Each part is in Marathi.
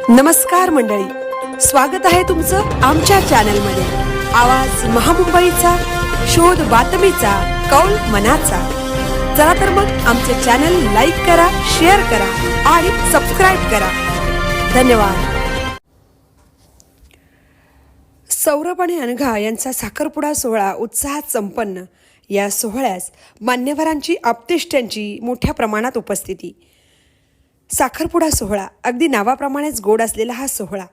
नमस्कार मंडळी, स्वागत आहे तुमचं आमच्या चॅनलमध्ये। आवाज महामुंबईचा, शोध बातमीचा, कौल मनाचा। चला तर मग आमचे चॅनल लाईक करा, शेअर करा आणि सबस्क्राइब करा। धन्यवाद। सौरभ आणि अनघा यांचा साखरपुडा सोहळा उत्साहात संपन्न। या सोहळ्यास मान्यवरांची, आप्तेष्टांची मोठ्या प्रमाणात उपस्थिती। साखरपुडा सोहळा अगदी नावाप्रमाणेच गोड असलेला हा सोहळा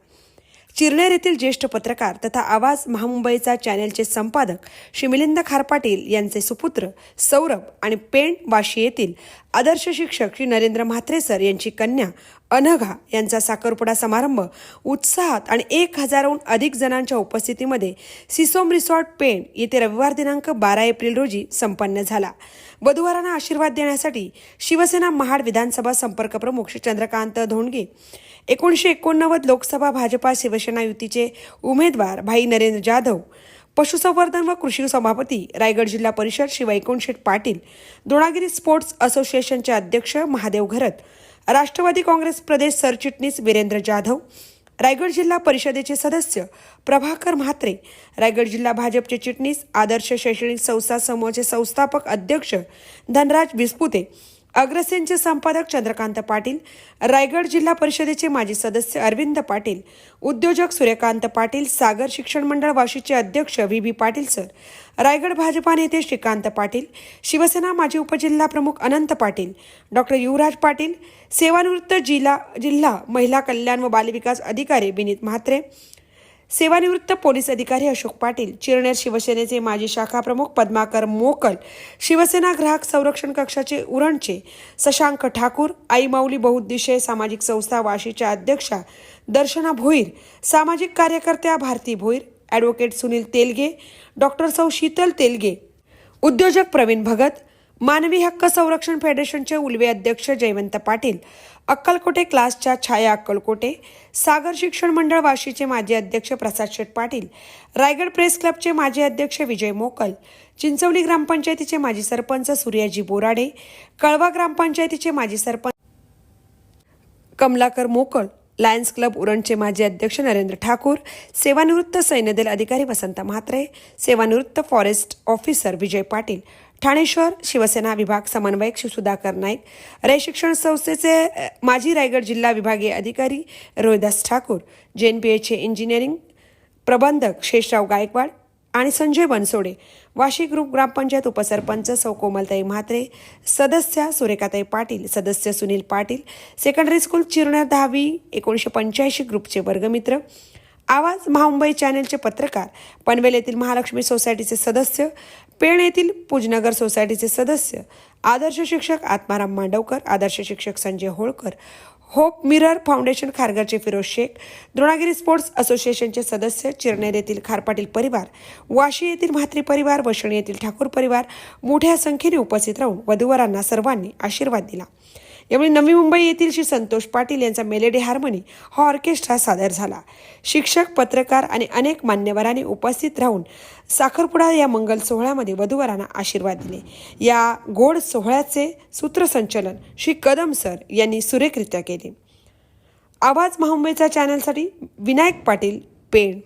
चिरनेर येथील ज्येष्ठ पत्रकार तथा आवाज महामुंबईचा चॅनलचे संपादक श्री मिलिंद खार पाटील यांचे सुपुत्र सौरभ आणि पेण वाशी येथील आदर्श शिक्षक श्री नरेंद्र म्हात्रे सर यांची कन्या अनघा यांचा साखरपुडा समारंभ उत्साहात आणि 1000हून अधिक जणांच्या उपस्थितीमध्ये सिसोम रिसॉर्ट पेण येथे रविवार दिनांक 12 एप्रिल रोजी संपन्न झाला। वधूवरांना आशीर्वाद देण्यासाठी शिवसेना महाड विधानसभा संपर्क प्रमुख श्री चंद्रकांत धोंडगे, 1989 लोकसभा भाजपा शिवसेना युतीचे उमेदवार भाई नरेंद्र जाधव, पशुसंवर्धन व कृषी सभापती रायगड जिल्हा परिषद श्री वैकुंठ शेठ पाटील, द्रोणागिरी स्पोर्ट्स असोसिएशनचे अध्यक्ष महादेव घरत, राष्ट्रवादी काँग्रेस प्रदेश सरचिटणीस वीरेंद्र जाधव, रायगड जिल्हा परिषदेचे सदस्य प्रभाकर म्हात्रे, रायगड जिल्हा भाजपचे चिटणीस, आदर्श शैक्षणिक संस्था समूहाचे संस्थापक अध्यक्ष धनराज विस्पुते, अग्रसेनचे संपादक चंद्रकांत पाटील, रायगड जिल्हा परिषदेचे माजी सदस्य अरविंद पाटील, उद्योजक सूर्यकांत पाटील, सागर शिक्षण मंडळ वाशीचे अध्यक्ष व्ही पाटील सर, रायगड भाजपा नेते श्रीकांत पाटील, शिवसेना माजी उपजिल्हा प्रमुख अनंत पाटील, डॉक्टर युवराज पाटील, सेवानिवृत्त जिल्हा महिला कल्याण व बालविकास अधिकारी विनीत म्हात्रे, सेवानिवृत्त पोलीस अधिकारी अशोक पाटील, चिरनेर शिवसेनेचे माजी शाखा प्रमुख पद्माकर मोकल, शिवसेना ग्राहक संरक्षण कक्षाचे उरणचे शशांक ठाकूर, आई माऊली बहुउद्देशीय सामाजिक संस्था वाशीच्या अध्यक्षा दर्शना भोईर, सामाजिक कार्यकर्त्या भारती भोईर, ॲडव्होकेट सुनील तेलगे, डॉक्टर सौ शीतल तेलगे, उद्योजक प्रवीण भगत, मानवी हक्क संरक्षण फेडरेशनचे उलवे अध्यक्ष जयवंत पाटील, अक्कलकोटे क्लासच्या छाया अक्कलकोटे, सागर शिक्षण मंडळ वाशीचे माजी अध्यक्ष प्रसाद शेठ पाटील, रायगड प्रेस क्लबचे माजी अध्यक्ष विजय मोकल, चिंचवली ग्रामपंचायतीचे माजी सरपंच सूर्याजी बोराडे, कळवा ग्रामपंचायतीचे माजी सरपंच कमलाकर मोकल, लायन्स क्लब उरणचे माजी अध्यक्ष नरेंद्र ठाकूर, सेवानिवृत्त सैन्यदल अधिकारी वसंत म्हात्रे, सेवानिवृत्त फॉरेस्ट ऑफिसर विजय पाटील, ठाणे शहर शिवसेना विभाग समन्वयक सुधाकर नाईक, रे शिक्षण संस्थेचे माजी रायगड जिल्हा विभागीय अधिकारी रोहिदास ठाकूर, JNPAचे इंजिनिअरिंग प्रबंधक शेषराव गायकवाड आणि संजय बनसोडे, वाशी ग्रुप ग्रामपंचायत उपसरपंच सौ कोमलताई म्हात्रे, सदस्य सुरेखाताई पाटील, सदस्य सुनील पाटील, सेकंडरी स्कूल चिरनेर 10वी 1985 ग्रुपचे वर्गमित्र, आवाज महामुंबई चॅनलचे पत्रकार, पनवेल येथील महालक्ष्मी सोसायटीचे सदस्य, पेण येथील पूजनगर सोसायटीचे सदस्य, आदर्श शिक्षक आत्माराम मांडवकर, आदर्श शिक्षक Sanjay Holkar, hope mirror foundation खारघरचे फिरोज शेख, द्रोणागिरी स्पोर्ट्स असोसिएशनचे सदस्य, चिरनेर येथील खारपाटील परिवार, वाशी येथील म्हात्रे परिवार, वसणी येथील ठाकूर परिवार मोठ्या संख्येने उपस्थित राहून वधूवरांना सर्वांनी आशीर्वाद दिला। यावेळी नवी मुंबई येथील श्री संतोष पाटील यांचा मेलेडी हार्मोनी हा ऑर्केस्ट्रा सादर झाला। शिक्षक, पत्रकार आणि अनेक मान्यवरांनी उपस्थित राहून साखरपुडा या मंगल सोहळ्यामध्ये वधूवरांना आशीर्वाद दिले। या गोड सोहळ्याचे सूत्रसंचालन श्री कदम सर यांनी सुरेखरित्या केले। आवाज महामुंबईचा चॅनलसाठी विनायक पाटील, पेण।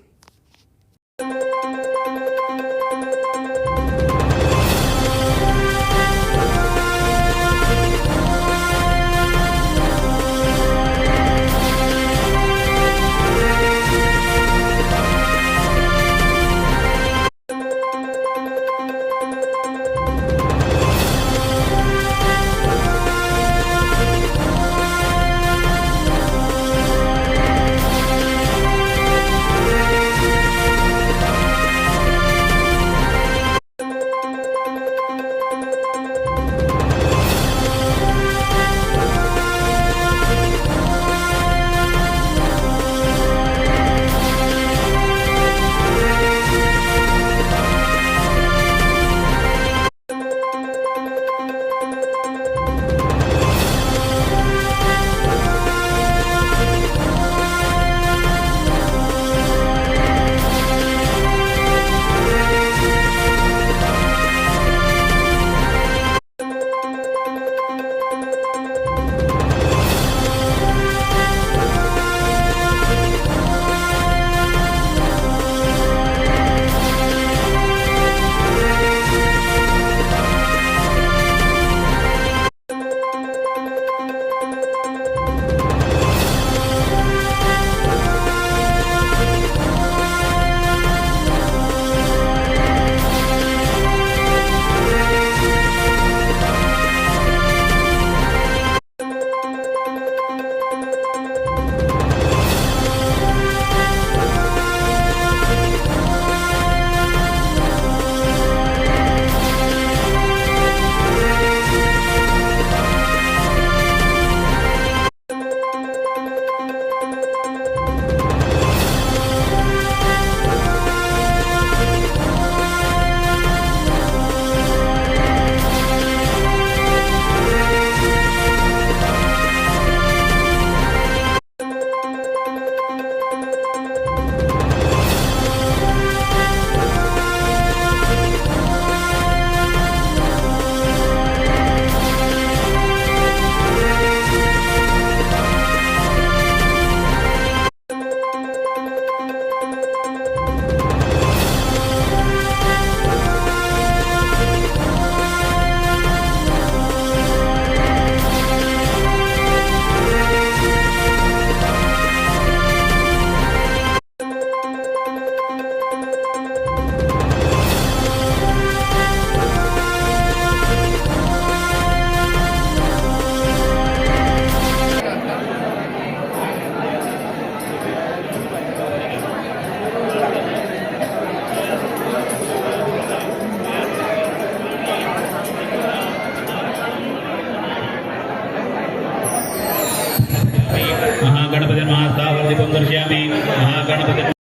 हस्तावरदीपं दर्शयामि महागणपति